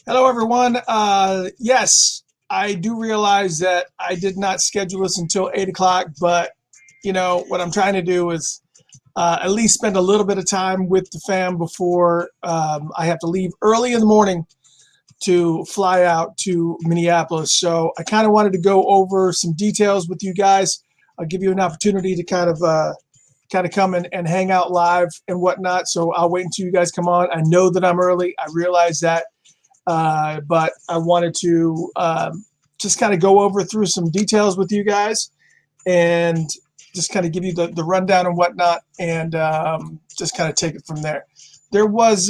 Hello, everyone. Yes, I do realize that I did not schedule this until 8 o'clock, but what I'm trying to do is at least spend a little bit of time with the fam before I have to leave early in the morning to fly out to Minneapolis. So I kind of wanted to go over some details with you guys. I'll give you an opportunity to kind of come and hang out live and whatnot. So I'll wait until you guys come on. I know that I'm early. I realize that. But I wanted to just kind of go over through some details with you guys and just kind of give you the rundown and whatnot, and just kind of take it from there. There was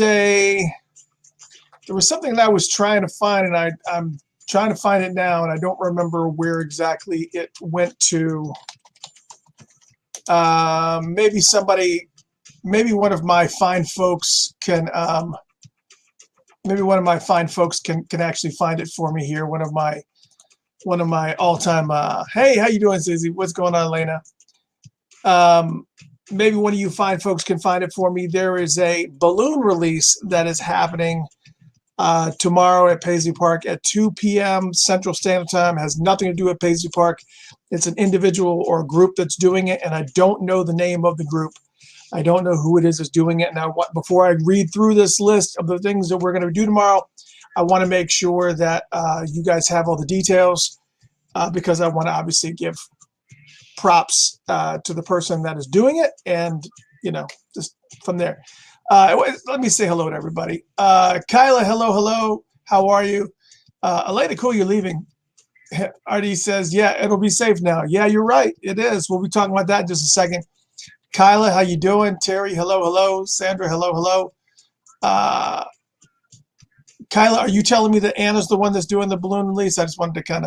something that I was trying to find, and I'm trying to find it now, and I don't remember where exactly it went to. Maybe one of my fine folks can. Maybe one of my fine folks can actually find it for me here. One of my all-time. Hey, how you doing, Susie? What's going on, Lena? Maybe one of you fine folks can find it for me. There is a balloon release that is happening tomorrow at Paisley Park at 2 p.m. Central Standard Time. It has nothing to do with Paisley Park. It's an individual or a group that's doing it, and I don't know the name of the group. I don't know who it is that's doing it. Now, before I read through this list of the things that we're going to do tomorrow, I want to make sure that you guys have all the details because I want to obviously give props to the person that is doing it, and just from there. Let me say hello to everybody. Kyla, hello. How are you? Elena, cool, you're leaving. Artie says, yeah, it'll be safe now. Yeah, you're right. It is. We'll be talking about that in just a second. Kyla, how you doing? Terry, hello. Sandra, hello. Kyla, are you telling me that Anna's the one that's doing the balloon release? I just wanted to kind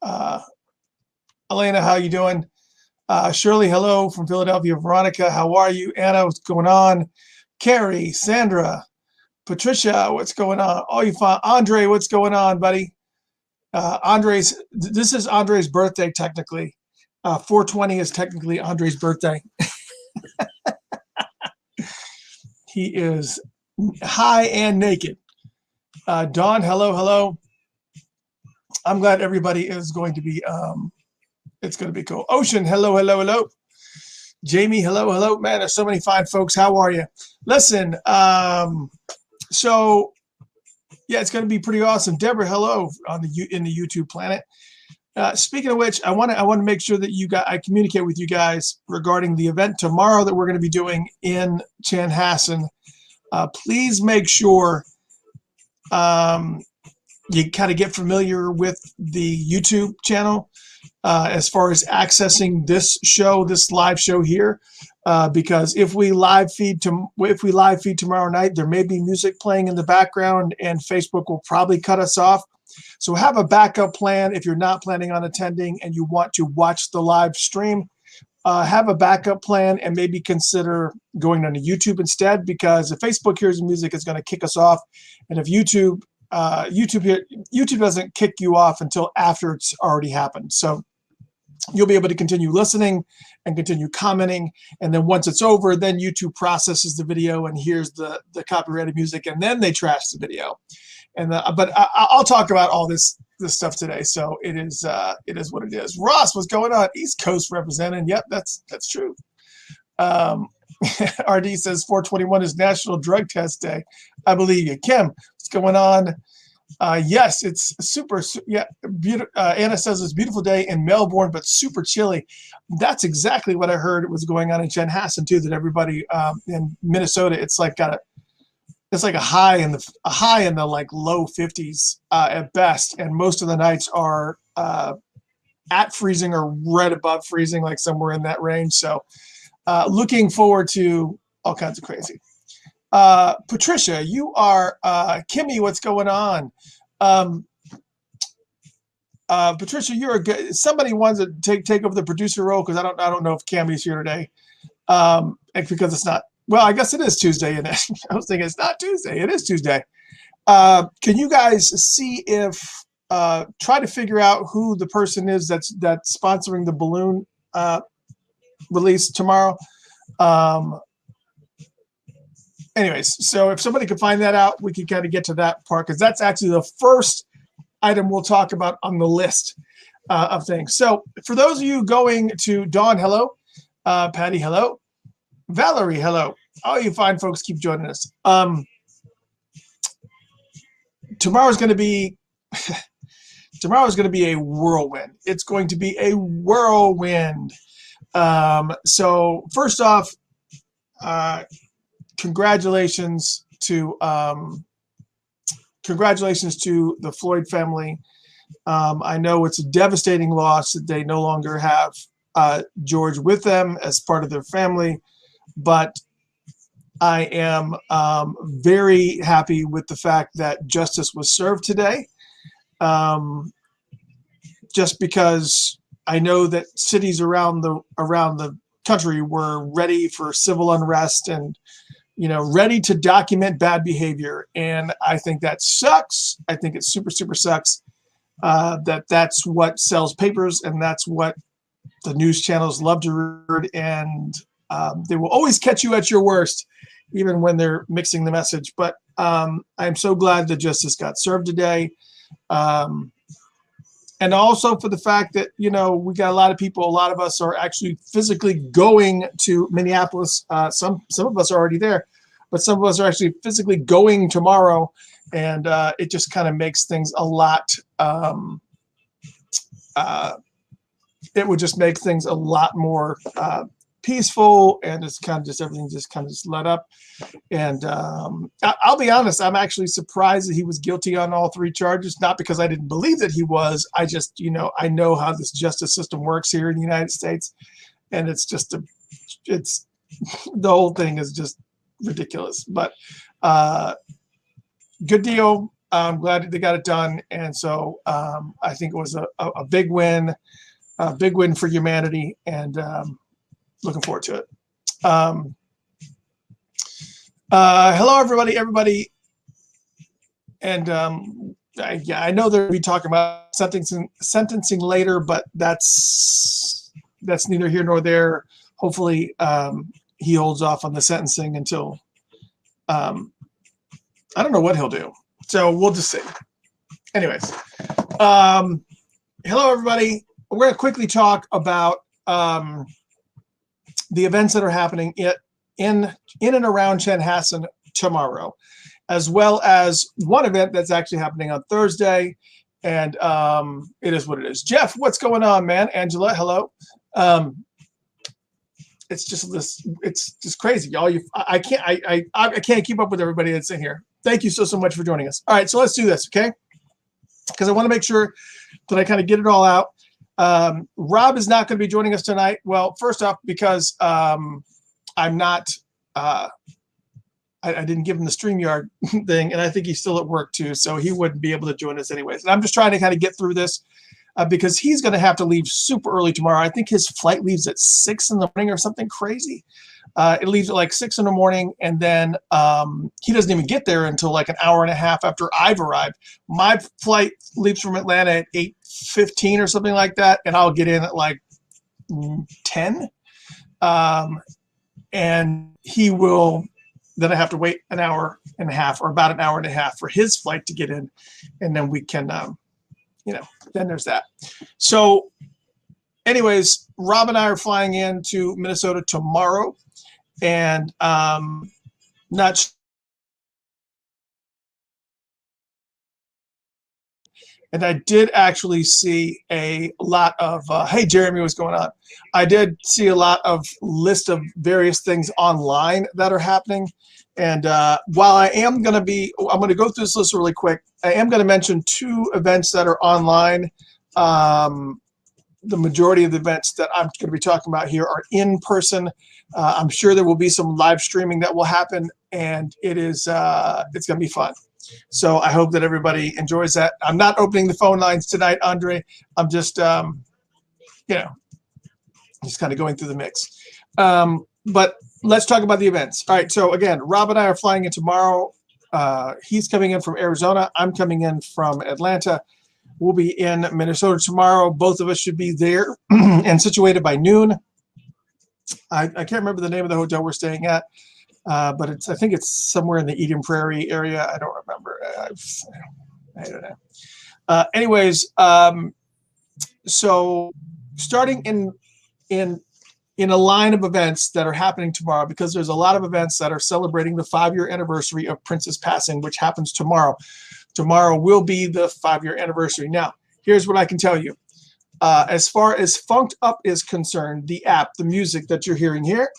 of. Elena, how you doing? Shirley, hello from Philadelphia. Veronica, how are you? Anna, what's going on? Carrie, Sandra, Patricia, what's going on? Oh, you fine? Andre, what's going on, buddy? This is Andre's birthday technically. 420 is technically Andre's birthday. He is high and naked. Dawn, hello. I'm glad everybody is going to be, it's going to be cool. Ocean, hello. Jamie, hello. Man, there's so many fine folks. How are you? Listen, so yeah, it's going to be pretty awesome. Deborah, hello in the YouTube planet. Speaking of which, I want to make sure that I communicate with you guys regarding the event tomorrow that we're going to be doing in Chanhassen. Please make sure you kind of get familiar with the YouTube channel as far as accessing this live show here, because if we live feed tomorrow night, there may be music playing in the background, and Facebook will probably cut us off. So have a backup plan if you're not planning on attending and you want to watch the live stream. Have a backup plan and maybe consider going on to YouTube instead, because if Facebook hears the music, it's going to kick us off. And if YouTube doesn't kick you off until after it's already happened. So you'll be able to continue listening and continue commenting. And then once it's over, then YouTube processes the video and hears the copyrighted music, and then they trash the video. But I'll talk about all this stuff today. So it is what it is. Ross, what's going on? East Coast representing. Yep, that's true. RD says 421 is National Drug Test Day. I believe you. Kim, what's going on? Yes, it's super. Yeah, Anna says it's a beautiful day in Melbourne, but super chilly. That's exactly what I heard was going on in Chanhassen too. That everybody in Minnesota, it's like a high in the like low 50s at best, and most of the nights are at freezing or right above freezing, like somewhere in that range. So looking forward to all kinds of crazy. Patricia, you are Kimmy, what's going on? Patricia, you're a good somebody wants to take over the producer role, because I don't know if Cammy's here today. Because it's not. Well, I guess it is Tuesday, and I was thinking it's not Tuesday. It is Tuesday. Can you guys see if try to figure out who the person is that's sponsoring the balloon release tomorrow? anyways, so if somebody can find that out, we can kind of get to that part, because that's actually the first item we'll talk about on the list of things. So for those of you going to Dawn, hello. Patty, hello. Valerie, hello. All you fine folks, keep joining us. Tomorrow's going to be a whirlwind. It's going to be a whirlwind. So first off, congratulations to the Floyd family. I know it's a devastating loss that they no longer have George with them as part of their family, but I am very happy with the fact that justice was served today. Just because I know that cities around the country were ready for civil unrest and, ready to document bad behavior. And I think that sucks. I think it super, super sucks that's what sells papers, and that's what the news channels love to read. And they will always catch you at your worst, even when they're mixing the message. But I'm so glad that justice got served today. And also for the fact that, we got a lot of us are actually physically going to Minneapolis. Some of us are already there, but some of us are actually physically going tomorrow. And it just kind of makes things a lot, it would just make things a lot more peaceful, and it's kind of just everything just let up. And I'll be honest, I'm actually surprised that he was guilty on all 3 charges, not because I didn't believe that he was. I just, I know how this justice system works here in the United States, and it's just the whole thing is just ridiculous. But good deal. I'm glad that they got it done. And so I think it was a big win for humanity, and looking forward to it. Hello, everybody. And I know they'll be talking about sentencing later, but that's neither here nor there. Hopefully, he holds off on the sentencing until I don't know what he'll do. So we'll just see. Anyways, hello, everybody. We're going to quickly talk about the events that are happening in and around Chanhassen tomorrow, as well as one event that's actually happening on Thursday. And it is what it is. Jeff, what's going on, man? Angela, hello. It's just crazy, y'all. I can't keep up with everybody that's in here. Thank you so much for joining us. All right, so let's do this, okay? Because I want to make sure that I kind of get it all out. Rob is not going to be joining us tonight. Well, first off, because I'm not, I didn't give him the StreamYard thing, and I think he's still at work too, so he wouldn't be able to join us anyways. And I'm just trying to kind of get through this because he's going to have to leave super early tomorrow. I think his flight leaves at 6 in the morning or something crazy. It leaves at like 6 in the morning, and then he doesn't even get there until like an hour and a half after I've arrived. My flight leaves from Atlanta at 8:15 or something like that, and I'll get in at like 10. And he will then I have to wait an hour and a half, or about an hour and a half, for his flight to get in, and then we can, then there's that. So, anyways, Rob and I are flying into Minnesota tomorrow, and not. And I did actually see a lot of, hey, Jeremy, what's going on? I did see a lot of list of various things online that are happening. And while I'm going to go through this list really quick. I am going to mention 2 events that are online. The majority of the events that I'm going to be talking about here are in person. I'm sure there will be some live streaming that will happen, and it's going to be fun. So I hope that everybody enjoys that. I'm not opening the phone lines tonight, Andre. I'm just, just kind of going through the mix. But let's talk about the events. All right. So again, Rob and I are flying in tomorrow. He's coming in from Arizona. I'm coming in from Atlanta. We'll be in Minnesota tomorrow. Both of us should be there and situated by noon. I can't remember the name of the hotel we're staying at. but I think it's somewhere in the Eden Prairie area. I don't remember. I don't know. Anyways, so starting in a line of events that are happening tomorrow, because there's a lot of events that are celebrating the 5-year anniversary of Prince's passing, which happens tomorrow. Tomorrow will be the 5-year anniversary. Now, here's what I can tell you. As far as Funked Up is concerned, the app, the music that you're hearing here,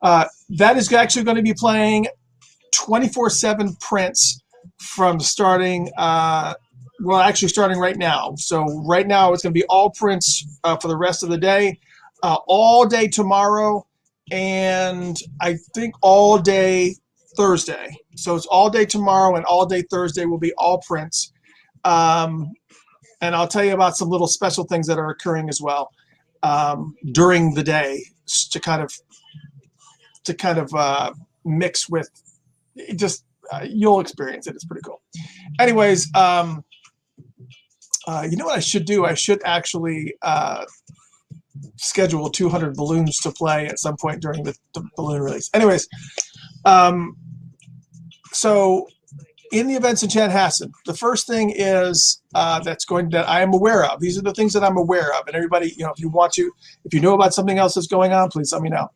that is actually going to be playing 24/7 Prince from starting starting right now. So right now it's going to be all Prince for the rest of the day, all day tomorrow, and I think all day Thursday. So it's all day tomorrow and all day Thursday will be all Prince. And I'll tell you about some little special things that are occurring as well during the day to kind of mix with just you'll experience it. It's pretty cool. Anyways, you know what I should do? I should actually schedule 200 balloons to play at some point during the balloon release. Anyways, so in the events in Chanhassen, the first thing is that I am aware of. These are the things that I'm aware of. And everybody, if you know about something else that's going on, please let me know.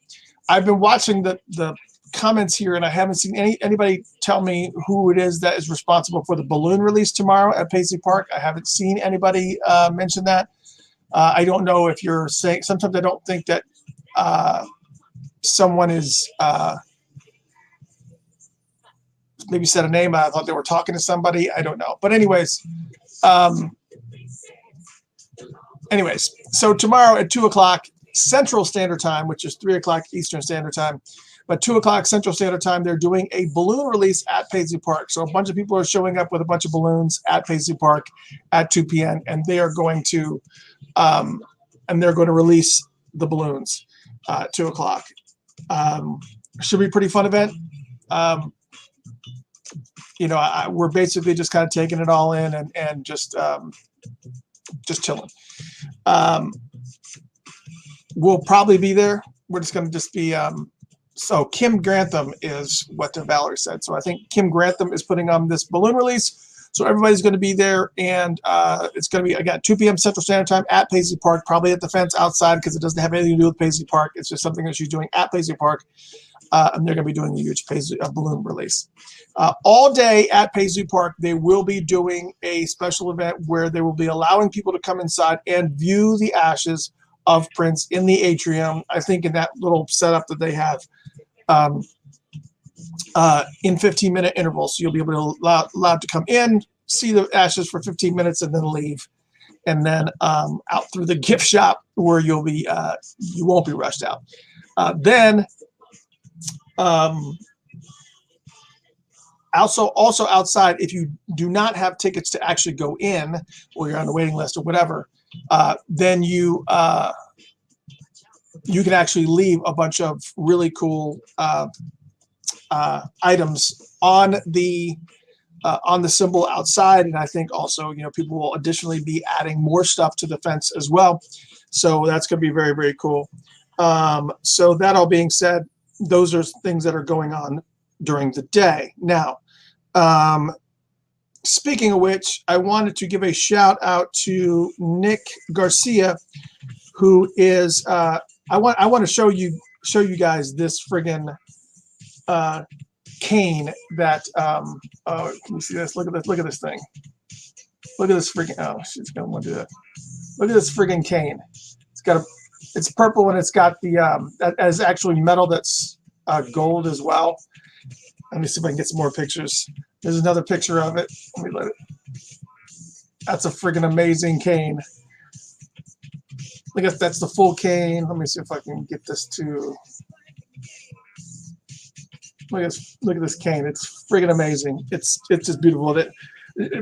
I've been watching the comments here, and I haven't seen anybody tell me who it is that is responsible for the balloon release tomorrow at Paisley Park. I haven't seen anybody mention that. I don't know if you're saying. Sometimes I don't think that someone is maybe said a name. I thought they were talking to somebody. I don't know. But anyways, so tomorrow at 2 o'clock Central Standard Time, which is 3 o'clock Eastern Standard Time, but 2 o'clock Central Standard Time, they're doing a balloon release at Paisley Park. So a bunch of people are showing up with a bunch of balloons at Paisley Park at 2 p.m. and they are going to release the balloons 2 o'clock. Should be a pretty fun event. We're basically just kind of taking it all in and just chilling. We'll probably be there. We're just going to be. So Kim Grantham is what Valerie said. So I think Kim Grantham is putting on this balloon release. So everybody's going to be there, and it's going to be again 2 p.m. Central Standard Time at Paisley Park, probably at the fence outside because it doesn't have anything to do with Paisley Park. It's just something that she's doing at Paisley Park, and they're going to be doing a huge balloon release. All day at Paisley Park, they will be doing a special event where they will be allowing people to come inside and view the ashes of Prince in the atrium. I think in that little setup that they have in 15-minute intervals. So you'll be able to allowed to come in, see the ashes for 15 minutes, and then leave. And then out through the gift shop where you won't be rushed out. Then also outside, if you do not have tickets to actually go in, or you're on the waiting list or whatever, then you can actually leave a bunch of really cool items on the symbol outside, and I think also people will additionally be adding more stuff to the fence as well. So that's going to be very, very cool. So that all being said, those are things that are going on during the day. Now, speaking of which, I wanted to give a shout out to Nick Garcia, who is I want to show you guys this friggin' cane that can you see this? Look at this thing. Look at this friggin' she's gonna want to do that. Look at this friggin' cane. It's purple and it's got the that is actually metal that's gold as well. Let me see if I can get some more pictures. There's another picture of it. That's a friggin' amazing cane. I guess that's the full cane. Let me see if I can get this to. Look at this cane. It's friggin' amazing. It's just beautiful.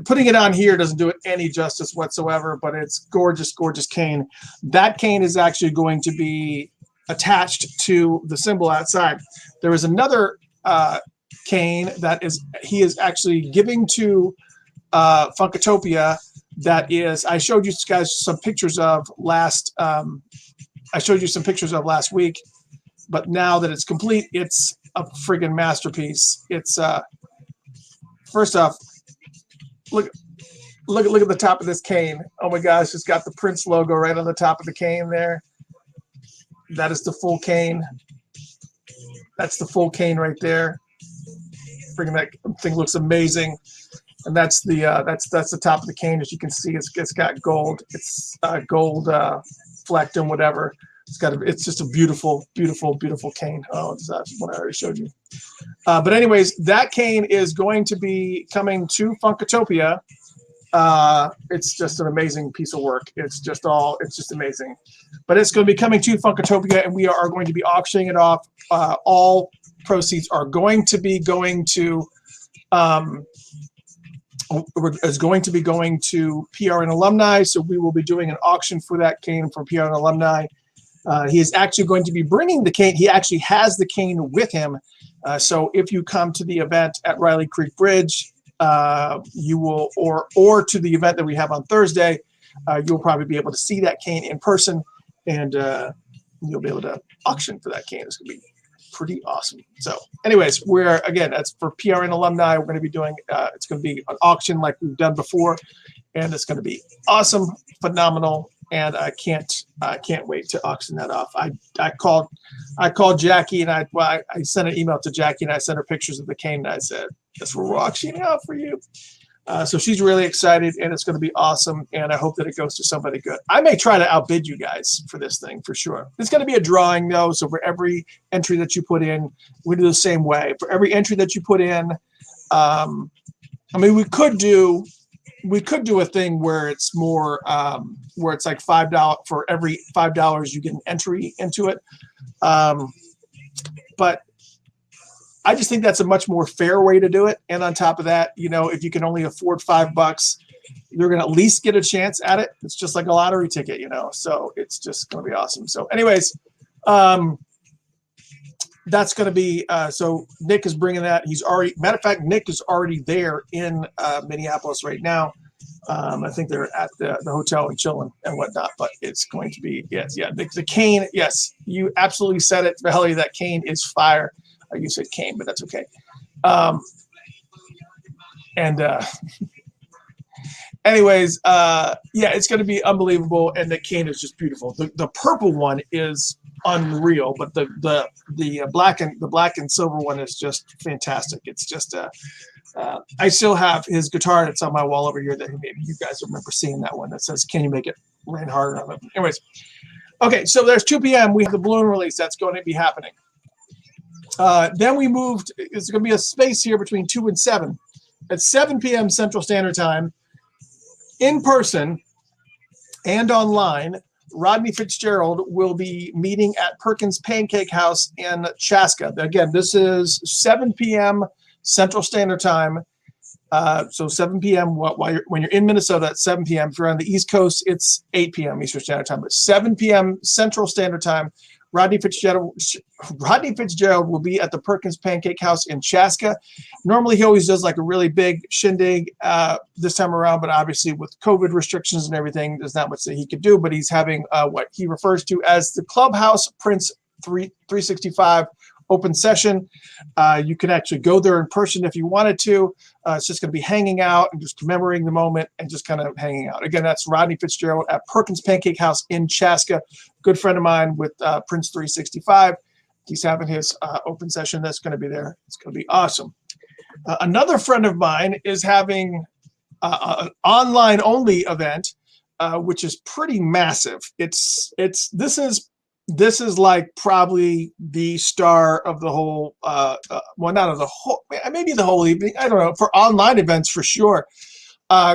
Putting it on here doesn't do it any justice whatsoever, but it's gorgeous, gorgeous cane. That cane is actually going to be attached to the symbol outside. There is another cane that he is actually giving to Funkatopia. That is, I showed you guys some pictures of last. I showed you some pictures of last week. but now that it's complete, it's a friggin' masterpiece. It's first off, look at the top of this cane. Oh my gosh, it's got the Prince logo right on the top of the cane there. That is the full cane. That's the full cane right there. Friggin' that thing looks amazing. And that's the top of the cane. As you can see, it's got gold. It's gold flecked and whatever. It's just a beautiful, beautiful, beautiful cane. Oh, that's one I already showed you. But anyways, that cane is going to be coming to Funkatopia. It's just an amazing piece of work. It's just amazing. But it's going to be coming to Funkatopia, and we are going to be auctioning it off. All proceeds are going to be going to PRN alumni. So we will be doing an auction for that cane for PRN alumni. He is actually going to be bringing the cane. He actually has the cane with him. So if you come to the event at Riley Creek Bridge, you will, or to the event that we have on Thursday, you'll probably be able to see that cane in person, and you'll be able to auction for that cane. It's going to be pretty awesome. So anyways, that's for PRN alumni. We're going to be doing, it's going to be an auction like we've done before, and it's going to be awesome, phenomenal. And I can't wait to auction that off. I called Jackie, and I sent an email to Jackie, and I sent her pictures of the cane, and I said, that's what we're auctioning out for you. So she's really excited, and it's going to be awesome, and I hope that it goes to somebody good. I may try to outbid you guys for this thing for sure. It's going to be a drawing, though, so for every entry that you put in, we do the same way. For every entry that you put in, we could do a thing where it's more, where it's like $5 for every $5 you get an entry into it. But I just think that's a much more fair way to do it. And on top of that, if you can only afford $5, you're going to at least get a chance at it. It's just like a lottery ticket, so it's just going to be awesome. So anyways, that's going to be, so Nick is bringing that. Matter of fact, Nick is already there in Minneapolis right now. I think they're at the hotel and chilling and whatnot, but it's going to be, the cane. Yes, you absolutely said it, Valerie. That cane is fire. You said cane, but that's okay. Anyways, it's going to be unbelievable, and the cane is just beautiful. The purple one is unreal, but the black and silver one is just fantastic. It's just I still have his guitar that's on my wall over here that maybe you guys remember seeing, that one that says, "Can you make it rain harder?" on it. Anyways, okay, so there's 2 p.m. We have the balloon release that's going to be happening. Then we moved. It's going to be a space here between 2 and 7. At 7 p.m. Central Standard Time, in person and online, Rodney Fitzgerald will be meeting at Perkins Pancake House in Chaska. Again, this is 7 p.m. Central Standard Time. So 7 p.m. when you're in Minnesota at 7 p.m. If you're on the East Coast, it's 8 p.m. Eastern Standard Time. But 7 p.m. Central Standard Time, Rodney Fitzgerald will be at the Perkins Pancake House in Chaska. Normally, he always does like a really big shindig this time around, but obviously with COVID restrictions and everything, there's not much that he could do. But he's having what he refers to as the Clubhouse Prince 365 open session. You can actually go there in person if you wanted to. It's just going to be hanging out and just commemorating the moment and just kind of hanging out. Again, that's Rodney Fitzgerald at Perkins Pancake House in Chaska. Good friend of mine with Prince 365. He's having his open session. That's going to be there. It's going to be awesome. Another friend of mine is having an online only event, which is pretty massive. This is like probably the star of the whole, well, not of the whole, maybe the whole evening. I don't know, for online events for sure.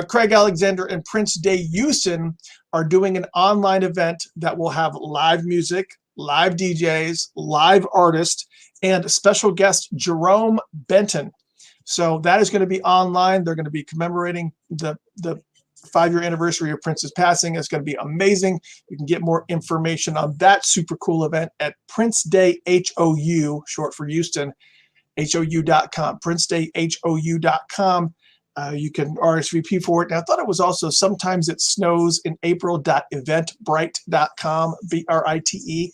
Craig Alexander and Prince Day Houston are doing an online event that will have live music, live DJs, live artists, and special guest Jerome Benton. So that is going to be online. They're going to be commemorating the 5-year anniversary of Prince's passing. It's going to be amazing. You can get more information on that super cool event at Prince Day HOU, short for Houston, HOU.com, princedayhou.com. You can RSVP for it. And I thought it was also sometimes it snows in April.eventbrite.com, BRITE.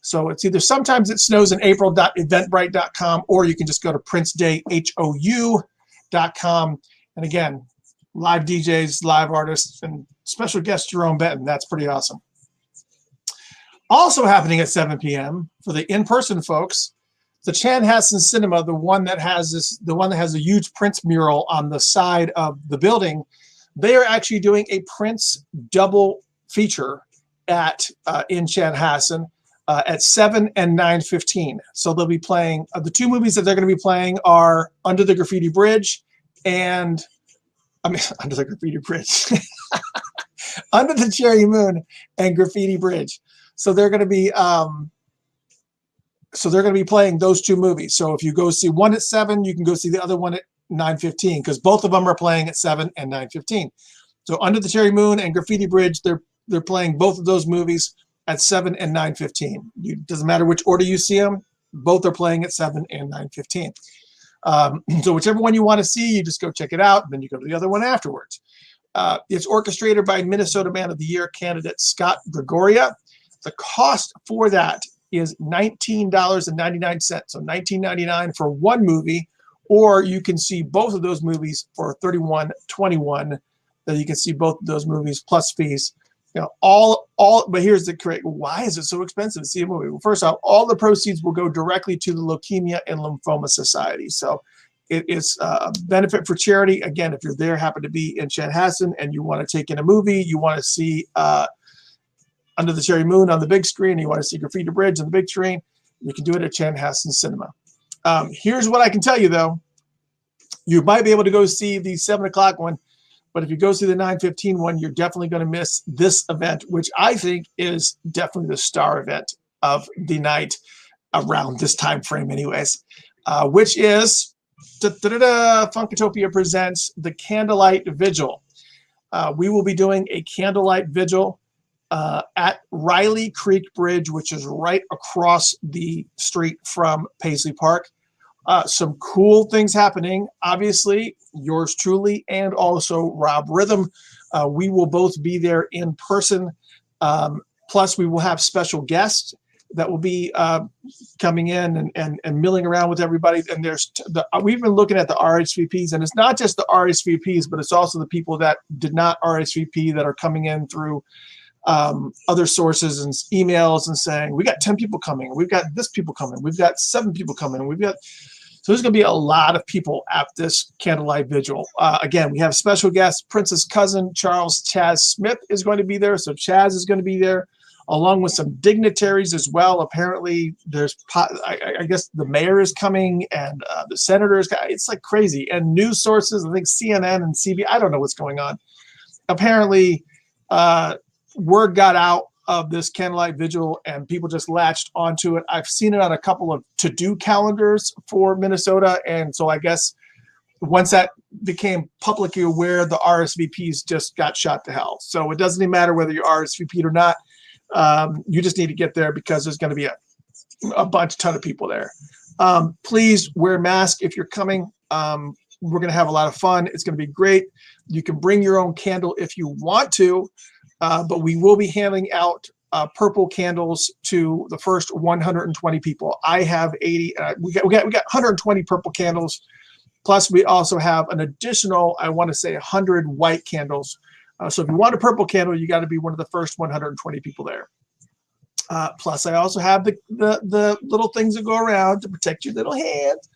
So it's either sometimes it snows in April.eventbrite.com, or you can just go to princedayhou.com. And again, live DJs, live artists, and special guest Jerome Benton. That's pretty awesome. Also happening at 7 p.m. for the in-person folks, the Chanhassen Cinema, the one that has a huge Prince mural on the side of the building, they are actually doing a Prince double feature in Chanhassen at 7 and 9:15. So they'll be playing the two movies that they're going to be playing are Under the Graffiti Bridge and Under the Graffiti Bridge, Under the Cherry Moon and Graffiti Bridge. So they're going to be playing those two movies. So if you go see one at 7, you can go see the other one at 9:15 because both of them are playing at 7 and 9:15. So Under the Cherry Moon and Graffiti Bridge, they're playing both of those movies at 7 and 9:15. It doesn't matter which order you see them. Both are playing at 7 and 9:15. So whichever one you want to see, you just go check it out, and then you go to the other one afterwards. It's orchestrated by Minnesota Man of the Year candidate Scott Gregoria. The cost for that is $19.99, so $19.99 for one movie, or you can see both of those movies for $31.21. That you can see both of those movies plus fees. You know, but here's the correct. Why is it so expensive to see a movie? Well, first off, all the proceeds will go directly to the Leukemia and Lymphoma Society. So it is a benefit for charity. Again, if you're there, happen to be in Chanhassen, and you want to take in a movie, you want to see Under the Cherry Moon on the big screen, you want to see Graffiti Bridge on the big screen, you can do it at Chanhassen Cinema. Here's what I can tell you, though. You might be able to go see the 7 o'clock one, but if you go see the 9:15 one, you're definitely going to miss this event, which I think is definitely the star event of the night around this time frame anyways, which is Funkatopia presents the Candlelight Vigil. We will be doing a Candlelight Vigil at Riley Creek Bridge, which is right across the street from Paisley Park. Some cool things happening. Obviously, yours truly and also Rob Rhythm. We will both be there in person. Plus, we will have special guests that will be coming in and milling around with everybody. And we've been looking at the RSVPs, and it's not just the RSVPs, but it's also the people that did not RSVP that are coming in through other sources and emails and saying, we got 10 people coming, we've got this people coming, we've got 7 people coming, so there's going to be a lot of people at this Candlelight Vigil. Again, we have special guests. Prince's cousin, Charles Chaz Smith, is going to be there. So Chaz is going to be there, along with some dignitaries as well. Apparently, I guess the mayor is coming, and the senators. It's like crazy. And news sources, I think CNN and CB, I don't know what's going on. Apparently, word got out of this Candlelight Vigil, and people just latched onto it. I've seen it on a couple of to-do calendars for Minnesota, and so I guess once that became publicly aware, the RSVPs just got shot to hell. So it doesn't even matter whether you're RSVP'd or not. You just need to get there because there's going to be a ton of people there. Please wear a mask if you're coming. We're going to have a lot of fun. It's going to be great. You can bring your own candle if you want to. But we will be handing out purple candles to the first 120 people. I have 80. We got 120 purple candles. Plus, we also have an additional, I want to say, 100 white candles. So if you want a purple candle, you got to be one of the first 120 people there. Plus, I also have the little things that go around to protect your little hands.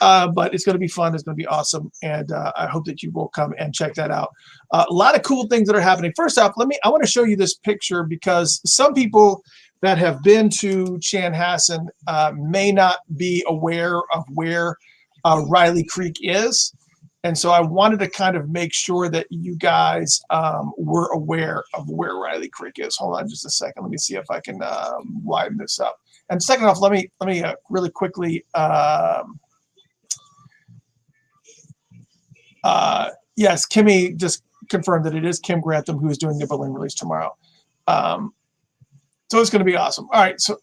But it's going to be fun. It's going to be awesome. And I hope that you will come and check that out. A lot of cool things that are happening. First off, I want to show you this picture because some people that have been to Chanhassen may not be aware of where Riley Creek is. And so I wanted to kind of make sure that you guys were aware of where Riley Creek is. Hold on just a second. Let me see if I can widen this up. And second off, let me really quickly yes, Kimmy just confirmed that it is Kim Grantham who is doing the balloon release tomorrow. So it's going to be awesome. All right, so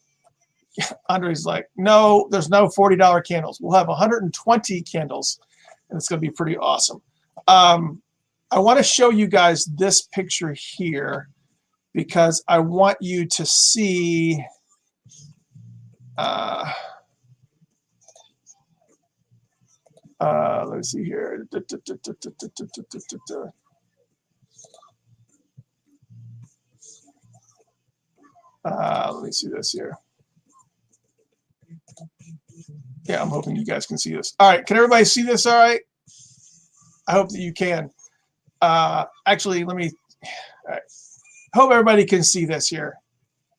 Andre's like, no, there's no $40 candles. We'll have 120 candles, and it's going to be pretty awesome. I want to show you guys this picture here because I want you to see Let's see here. Let me see this here. Yeah, I'm hoping you guys can see this. All right, can everybody see this all right? I hope that you can. Actually, let me, all right. Hope everybody can see this here.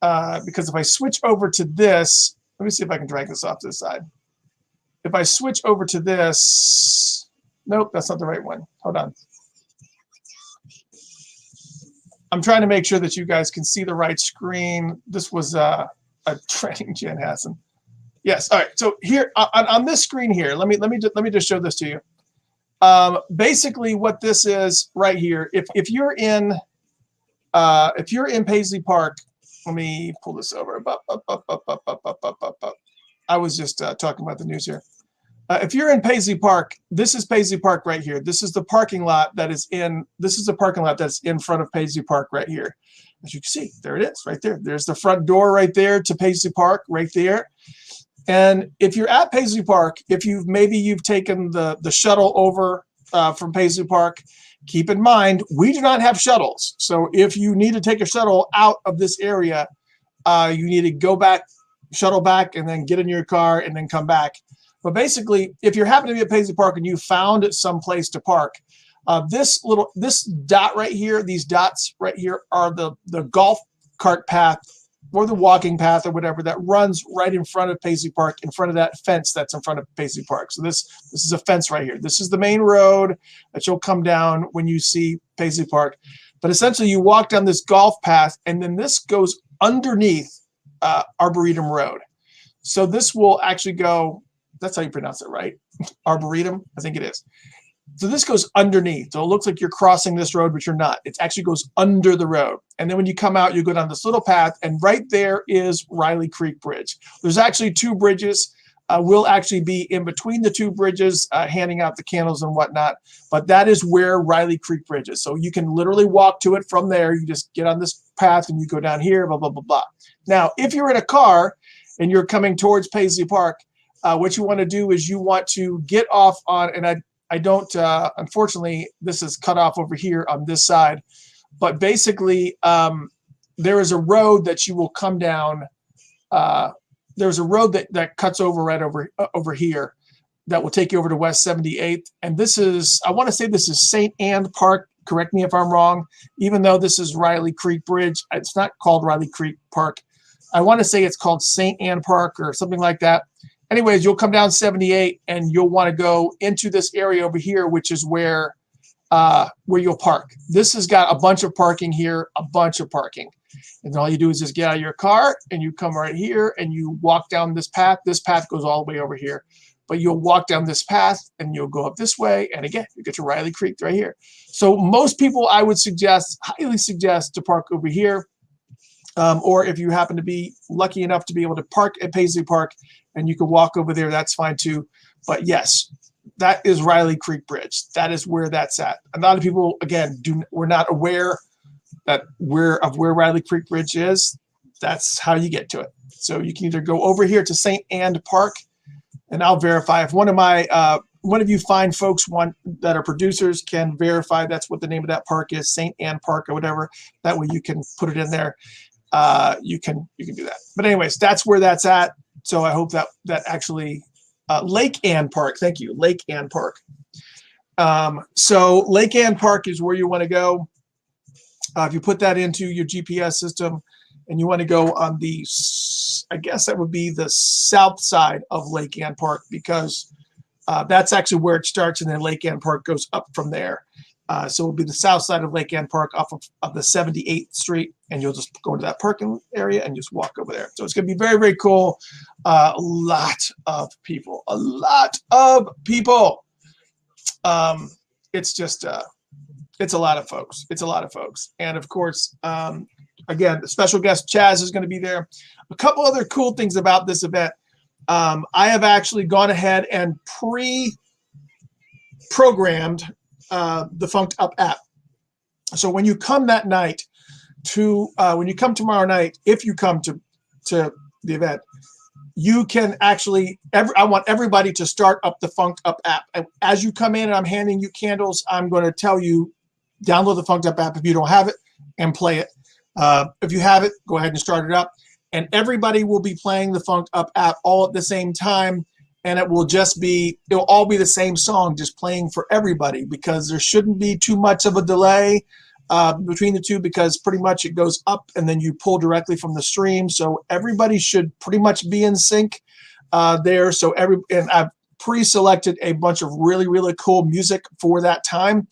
Because if I switch over to this, let me see if I can drag this off to the side. If I switch over to this, nope, that's not the right one. Hold on. I'm trying to make sure that you guys can see the right screen. This was a training Jen Hassan. Yes. All right. So here on this screen here, let me just show this to you. Basically, what this is right here. If you're in Paisley Park, let me pull this over. I was just talking about the news here. If you're in Paisley Park, this is Paisley Park right here. This is the parking lot that is in. This is the parking lot that's in front of Paisley Park right here. As you can see, there it is, right there. There's the front door right there to Paisley Park, right there. And if you're at Paisley Park, if you've taken the shuttle over from Paisley Park, keep in mind we do not have shuttles. So if you need to take a shuttle out of this area, you need to go back, shuttle back, and then get in your car and then come back. But basically, if you happen to be at Paisley Park and you found some place to park, this dot right here, these dots right here are the golf cart path or the walking path or whatever that runs right in front of Paisley Park, in front of that fence that's in front of Paisley Park. So this is a fence right here. This is the main road that you'll come down when you see Paisley Park. But essentially, you walk down this golf path, and then this goes underneath Arboretum Road. So this will actually go. That's how you pronounce it, right? Arboretum, I think it is. So this goes underneath. So it looks like you're crossing this road, but you're not. It actually goes under the road. And then when you come out, you go down this little path, and right there is Riley Creek Bridge. There's actually two bridges. We'll actually be in between the two bridges, handing out the candles and whatnot. But that is where Riley Creek Bridge is. So you can literally walk to it from there. You just get on this path, and you go down here, blah, blah, blah, blah. Now, if you're in a car and you're coming towards Paisley Park, what you want to do is you want to get off on, and I don't, unfortunately, this is cut off over here on this side, but basically there is a road that you will come down. There's a road that cuts over right over here that will take you over to West 78th. And this is, I want to say this is St. Anne Park. Correct me if I'm wrong. Even though this is Riley Creek Bridge, it's not called Riley Creek Park. I want to say it's called St. Anne Park or something like that. Anyways, you'll come down 78 and you'll want to go into this area over here, which is where you'll park. This has got a bunch of parking here, a bunch of parking. And all you do is just get out of your car and you come right here and you walk down this path. This path goes all the way over here. But you'll walk down this path and you'll go up this way. And again, you get to Riley Creek right here. So most people I would highly suggest to park over here. Or if you happen to be lucky enough to be able to park at Paisley Park and you can walk over there, that's fine too. But yes, that is Riley Creek Bridge. That is where that's at. A lot of people, again, we're not aware of where Riley Creek Bridge is. That's how you get to it. So you can either go over here to St. Anne Park, and I'll verify. If one of you fine folks that are producers can verify that's what the name of that park is, St. Anne Park or whatever. That way you can put it in there. You can do that. But anyways, that's where that's at. So I hope that actually Lake Anne Park. Thank you, Lake Anne Park. So Lake Anne Park is where you want to go. If you put that into your GPS system, and you want to go on the, I guess that would be the south side of Lake Anne Park, because that's actually where it starts, and then Lake Anne Park goes up from there. So it'll be the south side of Lake Anne Park off of the 78th Street, and you'll just go into that parking area and just walk over there. So it's going to be very, very cool. A lot of people. It's just, it's a lot of folks. And of course, again, the special guest Chaz is going to be there. A couple other cool things about this event. I have actually gone ahead and pre-programmed the Funked Up app. So when you come that night when you come tomorrow night, if you come to the event, you can actually, I want everybody to start up the Funked Up app. As you come in and I'm handing you candles, I'm going to tell you, download the Funked Up app if you don't have it and play it. If you have it, go ahead and start it up. And everybody will be playing the Funked Up app all at the same time. And it'll all be the same song, just playing for everybody, because there shouldn't be too much of a delay between the two, because pretty much it goes up and then you pull directly from the stream. So everybody should pretty much be in sync there. So and I've pre-selected a bunch of really, really cool music for that time.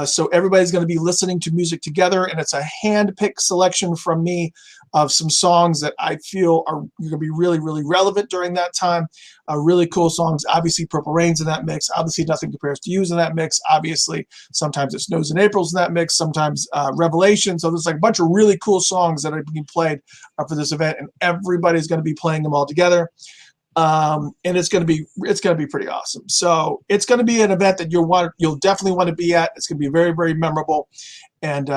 So everybody's going to be listening to music together, and it's a hand-picked selection from me of some songs that I feel are going to be really, really relevant during that time. Really cool songs. Obviously, Purple Rain's in that mix. Obviously, Nothing Compares to You's in that mix. Obviously, sometimes it Snows in April's in that mix. Sometimes Revelation. So there's like a bunch of really cool songs that are being played for this event, and everybody's going to be playing them all together. And it's going to be pretty awesome. So it's going to be an event that you'll definitely want to be at. It's going to be very, very memorable, and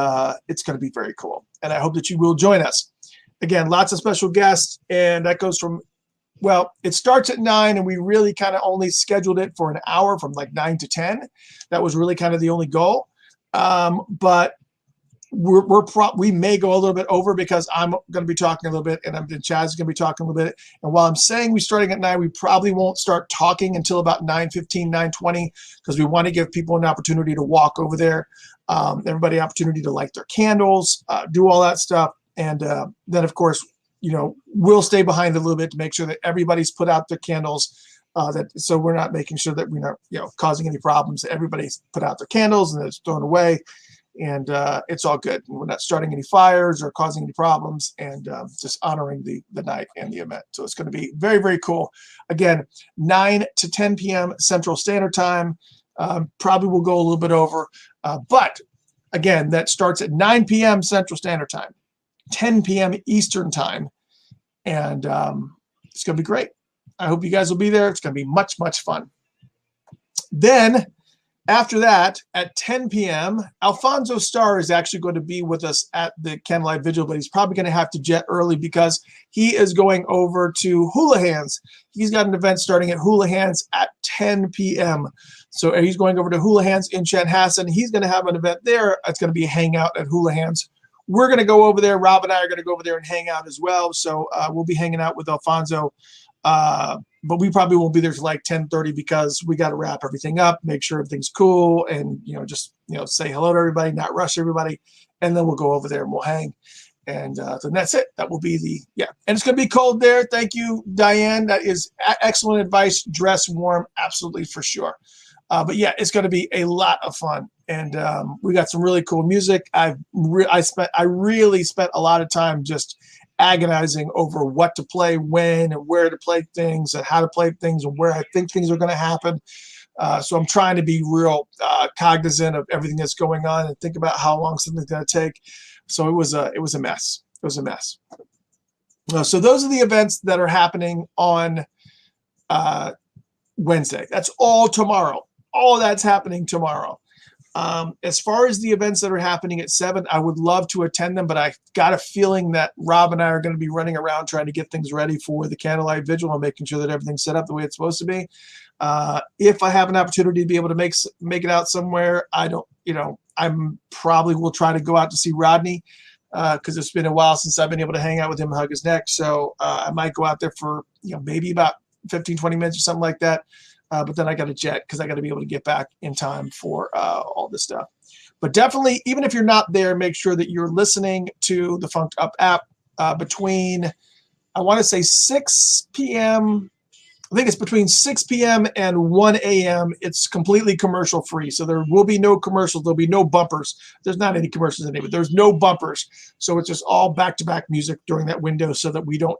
it's going to be very cool. And I hope that you will join us. Again, lots of special guests, and that goes from, well, it starts at 9, and we really kind of only scheduled it for an hour, from like 9 to 10. That was really kind of the only goal. But we may go a little bit over, because I'm going to be talking a little bit, and Chaz is going to be talking a little bit. And while I'm saying we're starting at 9, we probably won't start talking until about 9:15, 9:20, because we want to give people an opportunity to walk over there, everybody opportunity to light their candles, do all that stuff. And then, of course, we'll stay behind a little bit to make sure that everybody's put out their candles, so we're not making sure that we're not causing any problems. That everybody's put out their candles and it's thrown away. And it's all good. We're not starting any fires or causing any problems, and just honoring the night and the event. So it's going to be very, very cool. Again, 9 to 10 p.m. Central Standard Time. Probably will go a little bit over. But again, that starts at 9 p.m. Central Standard Time, 10 p.m. Eastern Time. And it's going to be great. I hope you guys will be there. It's going to be much, much fun. Then, after that, at 10 p.m., Alfonso Starr is actually going to be with us at the Candlelight Vigil, but he's probably going to have to jet early, because he is going over to Houlihan's. He's got an event starting at Houlihan's at 10 p.m. So he's going over to Houlihan's in Chanhassen. He's going to have an event there. It's going to be a hangout at Houlihan's. We're going to go over there. Rob and I are going to go over there and hang out as well. So we'll be hanging out with Alfonso. But we probably won't be there till like 10:30, because we got to wrap everything up, make sure everything's cool, and just say hello to everybody, not rush everybody, and then we'll go over there and we'll hang, and then that's it. That will be and it's gonna be cold there. Thank you, Diane. That is excellent advice. Dress warm, absolutely, for sure. But yeah, it's gonna be a lot of fun, and we got some really cool music. I really spent a lot of time just agonizing over what to play when and where to play things and how to play things and where I think things are going to happen. So I'm trying to be real cognizant of everything that's going on and think about how long something's going to take. So it was a mess. It was a mess. So those are the events that are happening on Wednesday. That's all tomorrow. All that's happening tomorrow. As far as the events that are happening at 7, I would love to attend them, but I got a feeling that Rob and I are going to be running around trying to get things ready for the Candlelight Vigil and making sure that everything's set up the way it's supposed to be. If I have an opportunity to be able to make it out somewhere, I'm probably will try to go out to see Rodney, because it's been a while since I've been able to hang out with him and hug his neck. So I might go out there for maybe about 15, 20 minutes or something like that. But then I got to jet, because I got to be able to get back in time for all this stuff. But definitely, even if you're not there, make sure that you're listening to the Funked Up app between, I want to say 6 p.m. I think it's between 6 p.m. and 1 a.m. It's completely commercial free. So there will be no commercials. There'll be no bumpers. There's not any commercials in it, but there's no bumpers. So it's just all back-to-back music during that window, so that we don't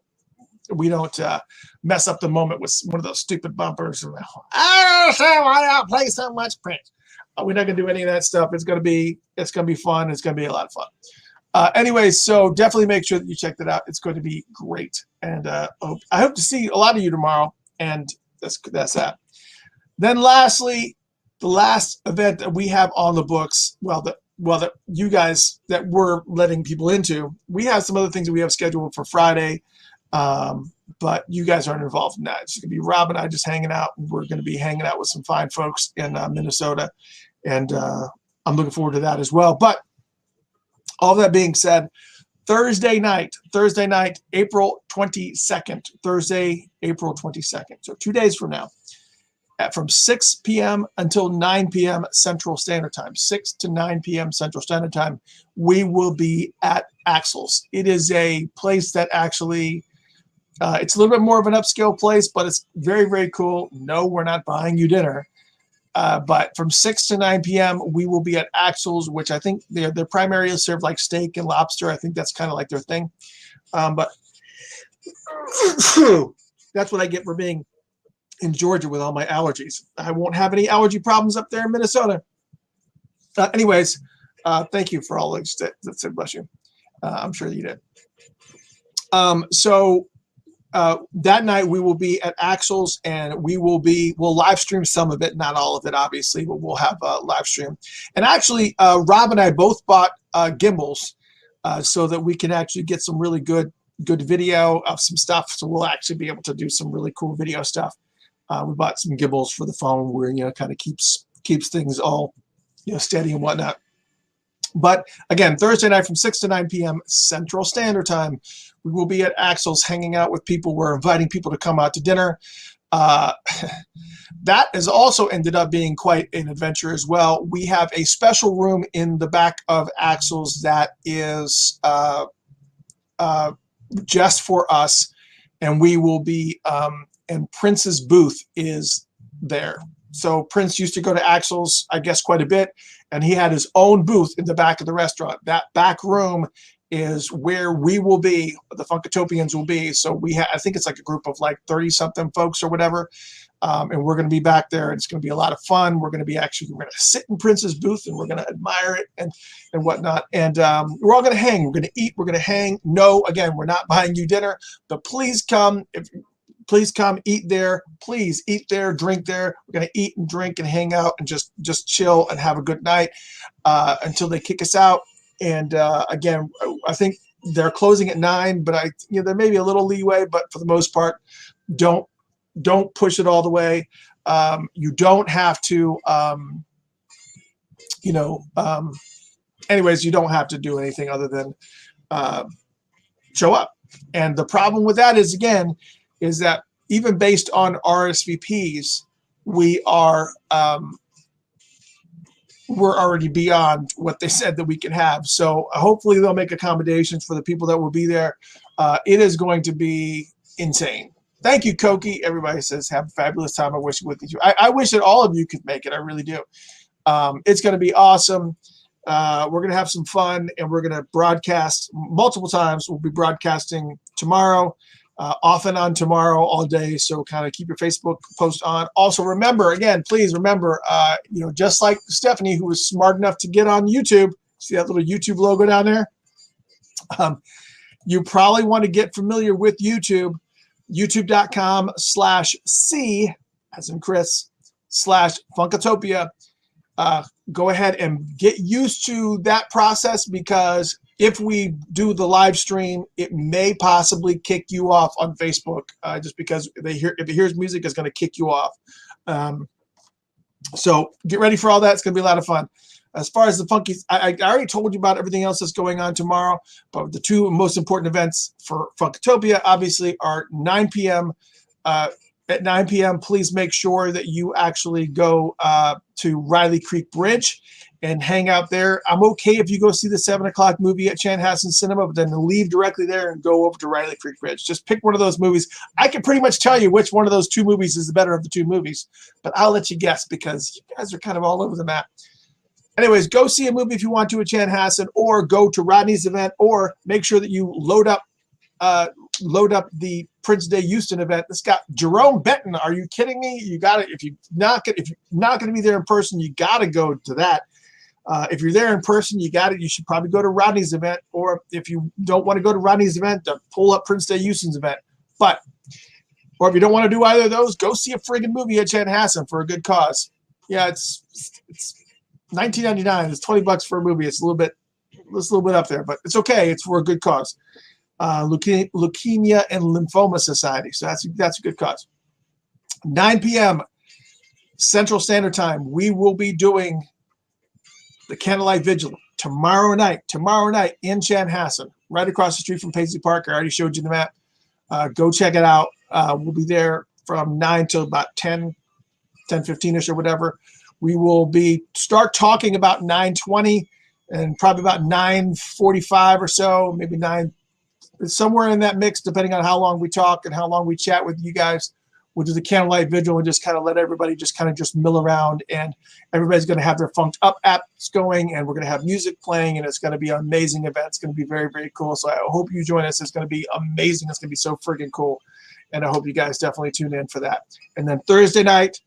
mess up the moment with one of those stupid bumpers. I don't understand why y'all play so much Prince. We're not gonna do any of that stuff. It's gonna be fun. It's gonna be a lot of fun. Anyway, so definitely make sure that you check that out. It's going to be great, and I hope to see a lot of you tomorrow. And that's that. Then lastly, the last event that we have on the books, that you guys that we're letting people into, we have some other things that we have scheduled for Friday. but you guys aren't involved in that. It's going to be Rob and I just hanging out. We're going to be hanging out with some fine folks in Minnesota, and I'm looking forward to that as well. But all that being said, Thursday night, April 22nd, Thursday, April 22nd. So 2 days from now, from 6 p.m. until 9 p.m. Central Standard Time, 6 to 9 p.m. Central Standard Time, we will be at Axel's. It is a place that actually, it's a little bit more of an upscale place, but it's very, very cool. No, we're not buying you dinner. But from 6 to 9 p.m., we will be at Axel's, which I think they're primarily serve like steak and lobster. I think that's kind of like their thing. But that's what I get for being in Georgia with all my allergies. I won't have any allergy problems up there in Minnesota. Anyways, thank you for all those that said bless you. I'm sure you did. So that night we will be at Axel's, and we'll live stream some of it, not all of it, obviously, but we'll have a live stream. And actually, Rob and I both bought gimbals so that we can actually get some really good video of some stuff. So we'll actually be able to do some really cool video stuff. We bought some gimbals for the phone where, kind of keeps things all, steady and whatnot. But again, Thursday night from 6 to 9 p.m. Central Standard Time, we will be at Axel's hanging out with people. We're inviting people to come out to dinner. That has also ended up being quite an adventure as well. We have a special room in the back of Axel's that is just for us, and we will be and Prince's booth is there. So Prince used to go to Axel's, I guess, quite a bit, and he had his own booth in the back of the restaurant. That back room is where we will be, the Funkatopians will be. So I think it's like a group of like 30-something folks or whatever, and we're going to be back there, and it's going to be a lot of fun. We're going to sit in Prince's booth, and we're going to admire it and whatnot. And we're all going to hang. We're going to eat. We're going to hang. No, again, we're not buying you dinner, but please come. Please come eat there. Please eat there, drink there. We're going to eat and drink and hang out and just chill and have a good night until they kick us out. And again, I think they're closing at 9, but there may be a little leeway, but for the most part, don't push it all the way. You don't have to, anyways, you don't have to do anything other than show up. And the problem with that is, again, is that even based on RSVPs, we're already beyond what they said that we can have. So hopefully they'll make accommodations for the people that will be there. It is going to be insane. Thank you, Koki. Everybody says, have a fabulous time. I wish with you. I wish that all of you could make it. I really do. It's going to be awesome. We're going to have some fun, and we're going to broadcast multiple times. We'll be broadcasting tomorrow. Off and on tomorrow all day, so kind of keep your Facebook post on. Also remember, please remember, just like Stephanie, who was smart enough to get on YouTube, see that little YouTube logo down there? You probably want to get familiar with YouTube, youtube.com/C, as in Chris, /Funkatopia. Go ahead and get used to that process, because if we do the live stream, it may possibly kick you off on Facebook, just because if it hears music, it's going to kick you off. So get ready for all that. It's going to be a lot of fun. As far as the Funkies, I already told you about everything else that's going on tomorrow, but the two most important events for Funkatopia, obviously, are 9 p.m. At 9 p.m., please make sure that you actually go to Riley Creek Bridge and hang out there. I'm okay if you go see the 7 o'clock movie at Chanhassen Cinema, but then leave directly there and go over to Riley Creek Bridge. Just pick one of those movies. I can pretty much tell you which one of those two movies is the better of the two movies, but I'll let you guess because you guys are kind of all over the map. Anyways, go see a movie if you want to at Chanhassen, or go to Rodney's event, or make sure that you load up the Prince Day Houston event. It's got Jerome Benton. Are you kidding me? You got to, if you're not going to be there in person, you got to go to that. If you're there in person, you should probably go to Rodney's event, or if you don't want to go to Rodney's event, pull up Prince Day Houston's event. Or if you don't want to do either of those, go see a friggin' movie at Chanhassen for a good cause. Yeah, it's $19.99. It's $20 for a movie. It's a little bit up there, but it's okay. It's for a good cause. Leukemia and Lymphoma Society. So that's a good cause. 9 p.m. Central Standard Time, we will be doing the Candlelight Vigil tomorrow night in Chanhassen, right across the street from Paisley Park. I already showed you the map. Go check it out. We'll be there from 9 till about 10:15ish or whatever. We will start talking about 9:20 and probably about 9:45 or so, maybe 9, somewhere in that mix, depending on how long we talk and how long we chat with you guys. We'll do the Candlelight Vigil and just kind of let everybody just mill around, and everybody's going to have their Funked Up apps going, and we're going to have music playing, and it's going to be an amazing event. It's going to be very, very cool. So I hope you join us. It's going to be amazing. It's going to be so friggin' cool. And I hope you guys definitely tune in for that. And then Thursday night,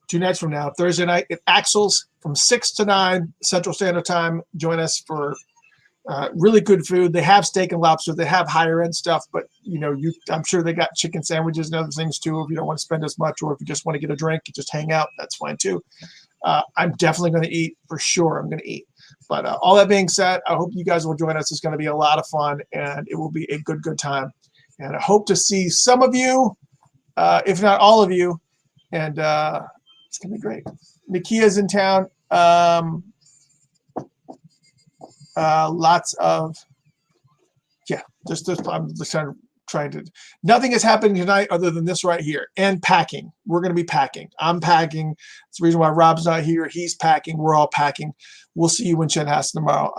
2 nights from now, Thursday night at Axel's from 6 to 9 Central Standard Time. Join us for really good food. They have steak and lobster. They have higher end stuff, but I'm sure they got chicken sandwiches and other things too. If you don't want to spend as much, or if you just want to get a drink and just hang out, that's fine too. I'm definitely going to eat for sure. I'm going to eat. But all that being said, I hope you guys will join us. It's going to be a lot of fun, and it will be a good time. And I hope to see some of you, if not all of you, and it's going to be great. Nikia's in town. Lots of, I'm just trying to, nothing is happening tonight other than this right here, and packing. We're going to be packing. I'm packing. It's the reason why Rob's not here. He's packing. We're all packing. We'll see you in Chanhassen tomorrow.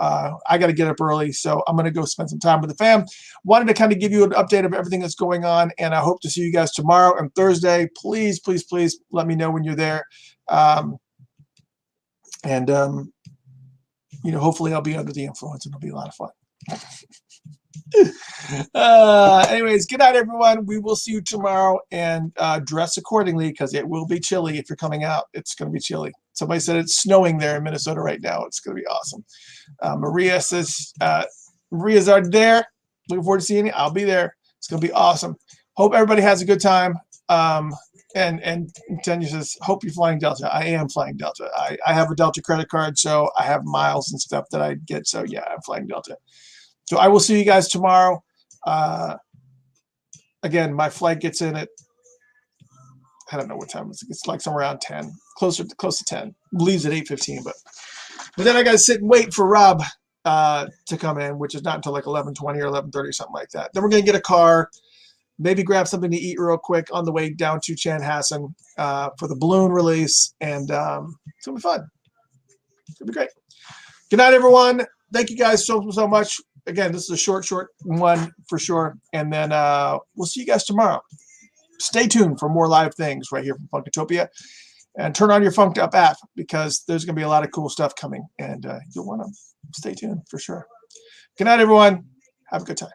I got to get up early, so I'm going to go spend some time with the fam. Wanted to kind of give you an update of everything that's going on, and I hope to see you guys tomorrow and Thursday. Please, please, please let me know when you're there. Hopefully I'll be under the influence, and it'll be a lot of fun. Anyways, good night, everyone. We will see you tomorrow, and dress accordingly, because it will be chilly if you're coming out. It's going to be chilly. Somebody said it's snowing there in Minnesota right now. It's going to be awesome. Maria says, Maria's already there. Looking forward to seeing you. I'll be there. It's going to be awesome. Hope everybody has a good time. And Tanya says, hope you're flying Delta. I am flying Delta. I have a Delta credit card, so I have miles and stuff that I get. So yeah, I'm flying Delta. So I will see you guys tomorrow. Again, my flight gets in at, I don't know what time it's like somewhere around 10, close to 10. Leaves at 8:15, but then I got to sit and wait for Rob to come in, which is not until like 11:20 or 11:30, something like that. Then we're gonna get a car. Maybe grab something to eat real quick on the way down to Chanhassen for the balloon release, and it's going to be fun. It's going to be great. Good night, everyone. Thank you guys so much. Again, this is a short one for sure, and then we'll see you guys tomorrow. Stay tuned for more live things right here from Funkatopia, and turn on your Funked Up app, because there's going to be a lot of cool stuff coming, and you'll want to stay tuned for sure. Good night, everyone. Have a good time.